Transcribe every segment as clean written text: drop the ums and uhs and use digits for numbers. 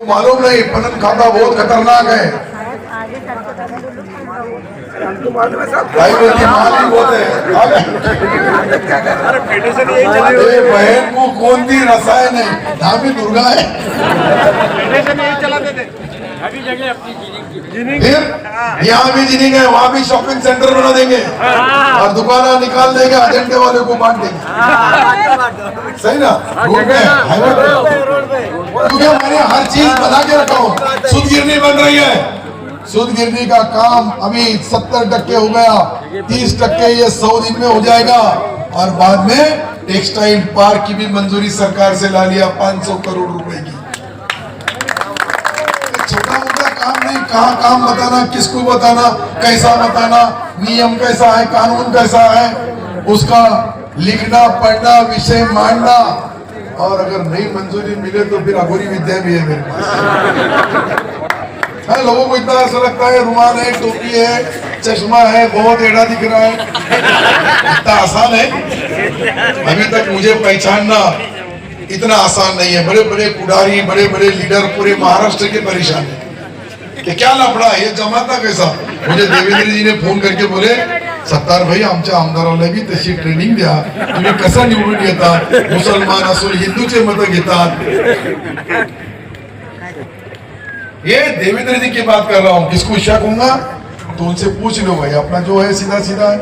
मालूम नहीं, पनन खाता बहुत खतरनाक है। भाई बोलती माली बोलते बहन को कौन दी रसायन है, यहाँ भी दुर्गा है। फिर यहाँ भी जिनिंग है, वहाँ भी शॉपिंग सेंटर बना देंगे और दुकाना निकाल देंगे, एजेंडे वाले को बांट देंगे। सही ना? क्योंकि मैंने हर चीज बना के रखा हूँ। सूद गिरनी बन रही है, सूद गिरनी का काम अभी 70% हो गया, 30% ये 100 दिन में हो जाएगा और बाद में टेक्सटाइल पार्क की भी मंजूरी सरकार से ला लिया 500 करोड़ रुपए की। छोटा मोटा काम नहीं, कहाँ काम बताना, किसको बताना, कैसा बताना, नियम कैसा है, कानून कैसा है, उसका लिखना पढ़ना, विषय मांडना, और अगर नहीं मंजूरी मिले तो फिर अघोरी विद्या भी है मेरे पास। लोगों को इतना ऐसा लगता है रुमाल है, टोपी है, चश्मा है, बहुत एड़ा दिख रहा है, इतना आसान है? अभी तक मुझे पहचानना इतना आसान नहीं है। बड़े बड़े पुडारी, बड़े बड़े लीडर पूरे महाराष्ट्र के परेशान है कि क्या लफड़ा है, ये जमाता कैसा। मुझे देवेंद्र जी ने फोन करके बोले, सत्तार भाई आमच्या आमदाराला भी तशी ट्रेनिंग द्या, तुम्ही कसा निवडून येतात, मुसलमान असो हिंदूचे मत घेतात। ये देवेंद्र जी की बात कर रहा हूँ, किसको शक होगा तो उनसे पूछ लो भाई, अपना जो है सीधा सीधा है।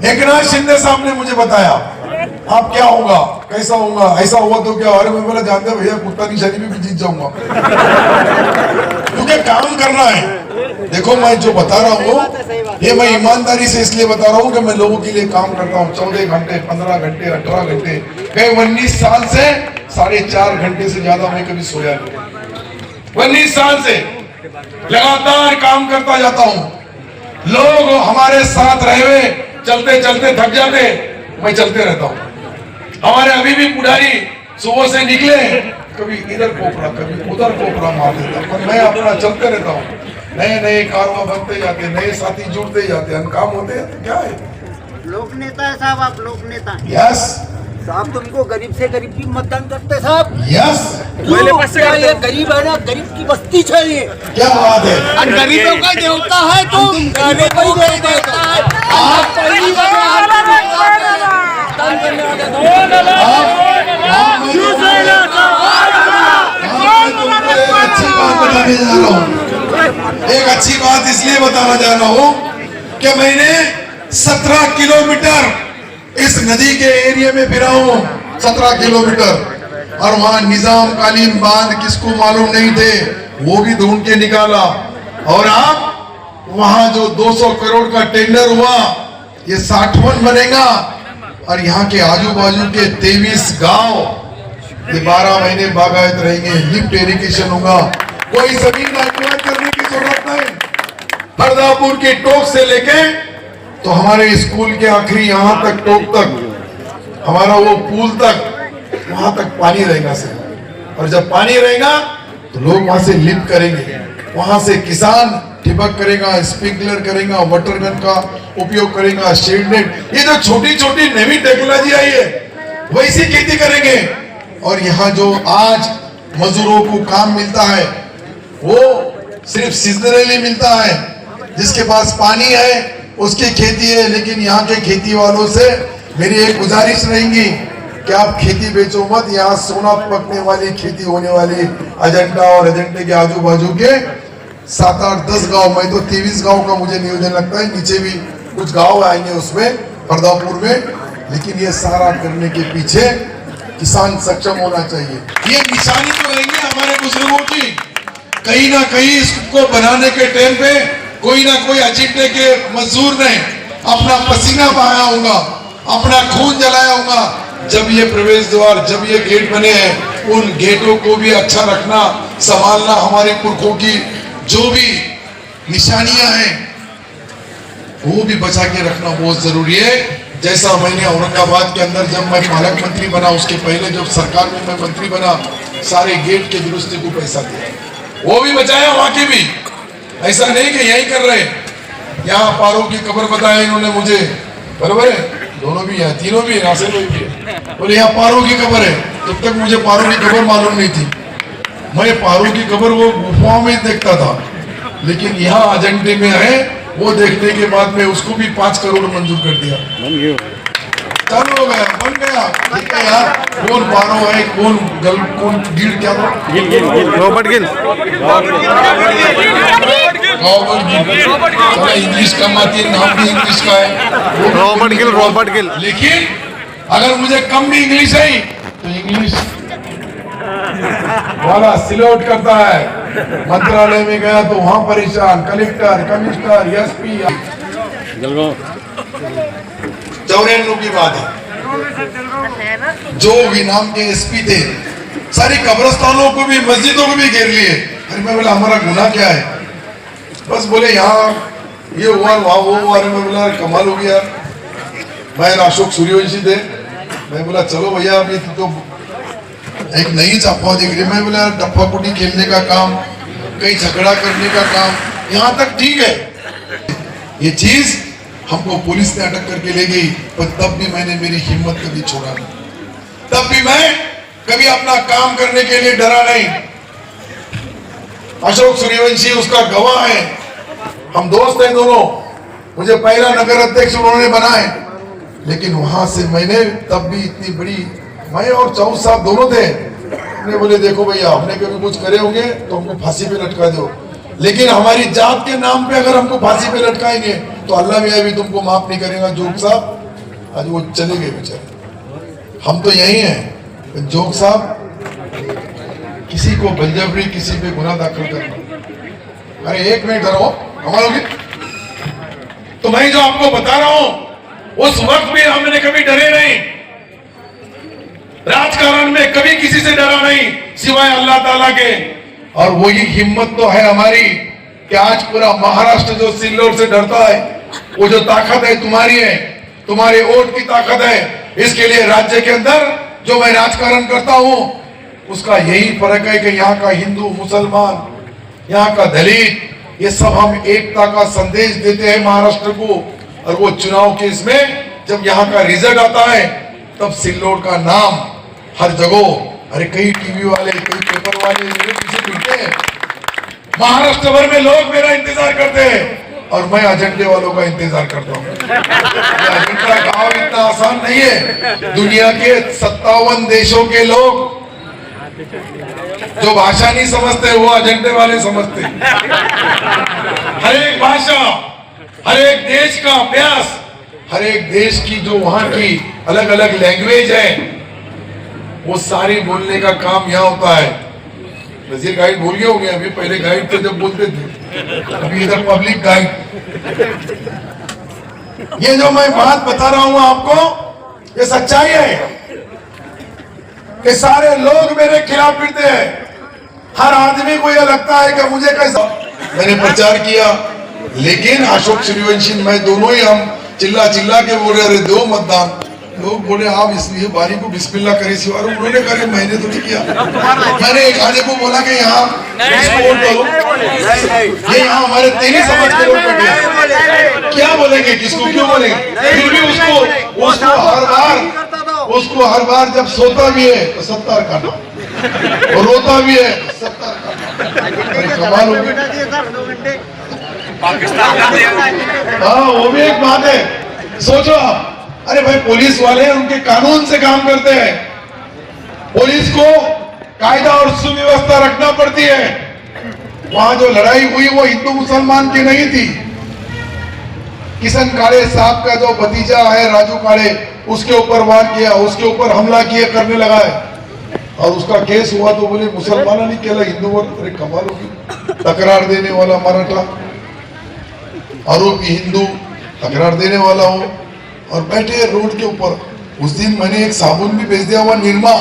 एकनाथ शिंदे साहब ने मुझे बताया आप क्या होगा, कैसा होगा, ऐसा हुआ तो क्या, अरे मैं बोला जानते भैया कुत्ता निशानी में भी जीत जाऊंगा, क्योंकि काम करना है। देखो मैं जो बता रहा हूँ ये मैं ईमानदारी से इसलिए बता रहा हूँ कि मैं लोगों के लिए काम करता हूँ। 14 घंटे, 15 घंटे, 18 घंटे, मैं 19 साल से 4.5 घंटे से ज्यादा मैं कभी सोया नहीं। 19 साल से लगातार काम करता जाता हूँ। लोग हमारे साथ रहे हुए चलते चलते थक जाते, मैं चलते रहता हूँ। हमारे अभी भी पुजारी सुबह से निकले, कभी इधर कोपरा कभी उधर कोपरा मार देता, पर मैं अपना चलते रहता हूँ। नए नए कारवा बनते जाते, नए साथी जुड़ते जाते, काम होते हैं। क्या है लोक नेता है साहब, आप लोक नेता। यस साहब, तुमको गरीब से गरीब की मतदान करते साहब। यस क्या ये गरीब है ना, गरीब की बस्ती चाहिए। क्या बात है, और गरीबों का देवता है तुम, गरीबों का देवता है आप। पहली बार अच्छी बात बताने जा रहा हूँ, एक अच्छी बात इसलिए बताना जा रहा हूँ कि मैंने 17 किलोमीटर इस नदी के एरिया में फिरा हूँ, 17 किलोमीटर, और वहां निजाम कालीन बांध किसको मालूम नहीं थे वो भी ढूंढ के निकाला। और आप वहां जो 200 करोड़ का टेंडर हुआ, ये 60वां बनेगा, और यहाँ के आजू बाजू के 23 गांव ये 12 महीने बागायत रहेंगे, लिफ्ट इरिगेशन होगा, कोई जमीन एक्वायर करने की जरूरत नहीं। हरदापुर की टोक से लेके तो हमारे स्कूल के आखिरी यहाँ तक टोक तक, हमारा वो पुल तक, वहां तक पानी रहेगा सर। और जब पानी रहेगा तो लोग वहां से लिफ्ट करेंगे, वहां से किसान ठिबक करेगा, स्प्रिंकलर करेगा, वाटर गन का उपयोग करेगा, शेड नेट, ये जो छोटी छोटी नई टेक्नोलॉजी आई है वैसी खेती करेंगे। और यहाँ जो आज मजदूरों को काम मिलता है वो सिर्फ सीजनली मिलता है, जिसके पास पानी है उसकी खेती है। लेकिन यहाँ के खेती वालों से मेरी एक गुजारिश रहेगी कि आप खेती बेचो मत, यहाँ सोना पकने वाली खेती होने वाली अजंता और अजंटे के आजू बाजू के 7, 8, 10 गांव, मैं तो 23 गांव का मुझे नियोजन लगता है, नीचे भी कुछ गांव आएंगे उसमें हरदापुर में। लेकिन ये सारा करने के पीछे किसान सक्षम होना चाहिए। ये निशानी तो रहेंगे हमारे बुजुर्गों की। कहीं ना कहीं इसको बनाने के टाइम पे कोई ना कोई अजंटे के मजदूर ने अपना पसीना बहाया होगा, अपना खून जलाया होगा। जब ये प्रवेश द्वार, जब ये गेट बने हैं, उन गेटों को भी अच्छा रखना, संभालना, हमारे पुरखों की जो भी निशानियां हैं वो भी बचा के रखना बहुत जरूरी है। जैसा मैंने औरंगाबाद के अंदर जब मैं पालक मंत्री बना, उसके पहले जब सरकार में मैं मंत्री बना, सारे गेट के दुरुस्ती को पैसा दिया, वो भी बचाया वहां की भी। ऐसा नहीं कि यही कर रहे, यहाँ पारों की खबर बताया इन्होंने मुझे, बराबर है, दोनों भी है, तीनों भी है, नासिर भाई भी है, बोले यहाँ पारों की खबर है। तब तक मुझे पारों की खबर मालूम नहीं थी। मैं पारो की खबर वो गुफाओं में देखता था, लेकिन यहाँ अजंटे में है, वो देखने के बाद में उसको भी 5 करोड़ मंजूर कर दिया। चालू हो गया, बन गया। ठीक है यार, कौन पारो है, कौन गल, कौन गिल, क्या था? रॉबर्ट गिल। चलो इंग्लिश का माती, नाम भी इंग्लिश का है, रॉबर्ट गिल। लेकिन अगर मुझे कम भी इंग्लिश है तो इंग्लिश वाला सिलोट करता है। मंत्रालय में गया तो वहां परेशान, कलेक्टर, कमिश्नर, एसपी। 94 की बात है, जो भी नाम के एसपी थे, सारी कब्रिस्तानों को भी, मस्जिदों को भी घेर लिए। अरे मैं बोला हमारा गुनाह क्या है? बस बोले यहाँ ये हुआ, वहां वो हुआ। अरे मैं बोला कमाल हो गया। मैं अशोक सूर्यवंशी थे, मैं बोला चलो भैया अभी तो एक नई अफवाह दिख रही। मैं बोला डप्पा कुटी खेलने का काम, कहीं झगड़ा करने का काम, यहाँ तक ठीक है। ये चीज हमको पुलिस ने अटक करके ले गई, पर तब भी मैंने मेरी हिम्मत कभी छोड़ा नहीं, तब भी मैं कभी अपना काम करने के लिए डरा नहीं। अशोक सूर्यवंशी उसका गवाह है, हम दोस्त हैं दोनों। मुझे पहला नगर अध्यक्ष उन्होंने बनाए, लेकिन वहां से मैंने तब भी इतनी बड़ी, मैं और चौथ साहब दोनों थे, उन्हें बोले देखो भैया हमने कभी कुछ करे होंगे तो हमको फांसी पे लटका दो, लेकिन हमारी जात के नाम पे अगर हमको फांसी पे लटकाएंगे तो अल्लाह मियां भी तुमको माफ नहीं करेगा। जोग साहब आज वो चले गए बेचारे, हम तो यही हैं। जोग साहब किसी को बलजबरी, किसी पे गुनाह दाखिल करना, अरे एक मिनट रहो हमारा, तो मैं जो आपको बता रहा हूं उस वक्त भी हमने कभी डरे नहीं, राजकारण में कभी किसी से डरा नहीं सिवाय अल्लाह ताला के। और वही हिम्मत तो है हमारी कि आज पूरा महाराष्ट्र जो सिल्लोर से डरता है, वो जो ताकत है तुम्हारी है, तुम्हारे वोट की ताकत है। इसके लिए राज्य के अंदर जो मैं राजकारण करता हूं उसका यही फर्क है कि यहाँ का हिंदू, मुसलमान, यहाँ का दलित, ये सब हम एकता का संदेश देते हैं महाराष्ट्र को। और वो चुनाव के इसमें जब यहाँ का रिजल्ट आता है तब सिल्लोड का नाम हर जगह, अरे कई टीवी वाले, कई पेपर वाले मेरे पीछे फिरते हैं, महाराष्ट्र भर में लोग मेरा इंतजार करते हैं और मैं अजेंडे वालों का इंतजार करता हूँ। अजेंडा गांव इतना आसान नहीं है। दुनिया के 57 देशों के लोग जो भाषा नहीं समझते वो एजेंडे वाले समझते। हर एक भाषा, हर एक देश का अभ्यास, हर एक देश की जो वहां की अलग अलग लैंग्वेज है, वो सारी बोलने का काम यहाँ होता है। नजीर गाइड भूल गए होंगे, अभी पहले गाइड थे जब बोलते थे, अभी इधर पब्लिक गाइड। ये जो मैं बात बता रहा हूं आपको, ये सच्चाई है कि सारे लोग मेरे खिलाफ फिरते हैं। हर आदमी को यह लगता है कि मुझे कैसा, मैंने प्रचार किया, लेकिन अशोक सूर्यवंशी मैं दोनों ही हम चिल्ला चिल्ला के बोल रहे दो मतदान। लोग बोले आप इसलिए बारी को बिस्मिल्लाह करे सिवार, उन्होंने करे, मैंने तो नहीं किया। मैंने एक आने को बोला कि यहाँ वोट दो, ये यहाँ हमारे तेरी समाज के लोग बैठे हैं, क्या बोलेंगे, किसको क्यों बोलेंगे? फिर भी उसको हर बार जब सोता भी है तो 70 काटा, और रोता भी है 70 काटा। कमाल हो गया। हाँ वो भी एक बात है, सोचो आप, अरे भाई पुलिस वाले उनके कानून से काम करते हैं, पुलिस को कायदा और सुव्यवस्था रखना पड़ती है। वहां जो लड़ाई हुई वो हिंदू मुसलमान की नहीं थी। किशन काले साहब का जो भतीजा है राजू काले, उसके ऊपर वार किया, उसके ऊपर हमला किया, करने लगा है, और उसका केस हुआ तो बोले मुसलमान नहीं केला हिंदू। अरे कमाल होगी, तकरार देने वाला मराठा, आरोपी हिंदू, तकरार देने वाला हो, और बैठे रोड के ऊपर। उस दिन मैंने एक साबुन भी भेज दिया हुआ निरमा,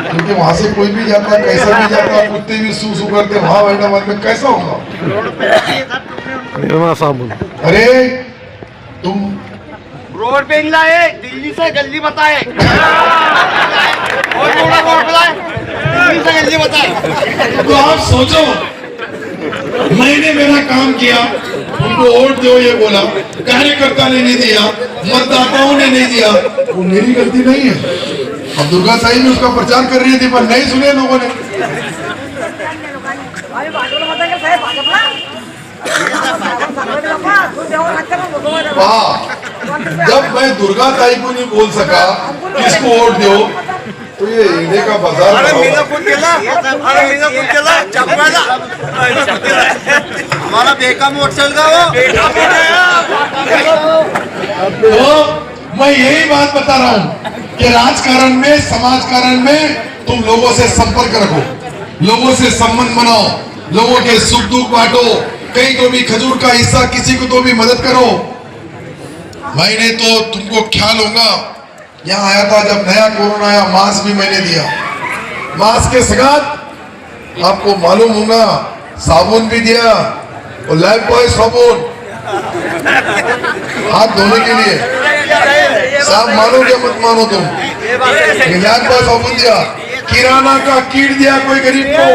क्योंकि वहां से कोई भी जाता, कैसा भी जाता, कुत्ते भी सू सू करते, वहां हैदराबाद में कैसा होगा निर्मा साबुन। अरे तुम रोड पे नहीं लाए, दिल्ली से गली बताए, और थोड़ा रोड पे लाए, दिल्ली से गली बताए। तो आप सोचो, मैंने मेरा काम किया, उनको वोट दो ये बोला, कार्यकर्ता ने नहीं दिया, मतदाताओं ने नहीं दिया, वो मेरी गलती नहीं है। अब दुर्गा साई में उसका प्रचार कर रही थी पर नहीं सुने लोगों ने। वाह, जब मैं दुर्गा ताई को नहीं बोल सका किसको वोट दो, तो ये इंडिया का बाजार अरे खराब मीना है। कुठ केला अरे मीना कुठ केला चपकायला हमारा बेकाम वोट चल गया तो मैं यही बात बता रहा हूं कि राजकारण में, समाजकारण में तुम लोगों से संपर्क रखो, लोगों से संबंध बनाओ, लोगों के सुख दुख बांटो, कहीं तो भी खजूर का हिस्सा किसी को तो भी मदद करो। मैंने तो तुमको ख्याल होगा, यहाँ आया था जब नया कोरोना आया, मास्क भी मैंने दिया, मास्क के साथ आपको मालूम होगा साबुन भी दिया, और लाइफ बॉय साबुन हाथ धोने के लिए। साहब मानो क्या मत मानो तुम, लाइफ बॉय साबुन दिया, किराना का किट दिया कोई गरीब को,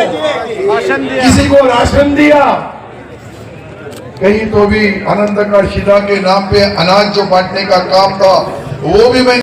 किसी को राशन दिया, कहीं तो भी आनंद का शिदा के नाम पे अनाज जो बांटने का काम था वो भी मैं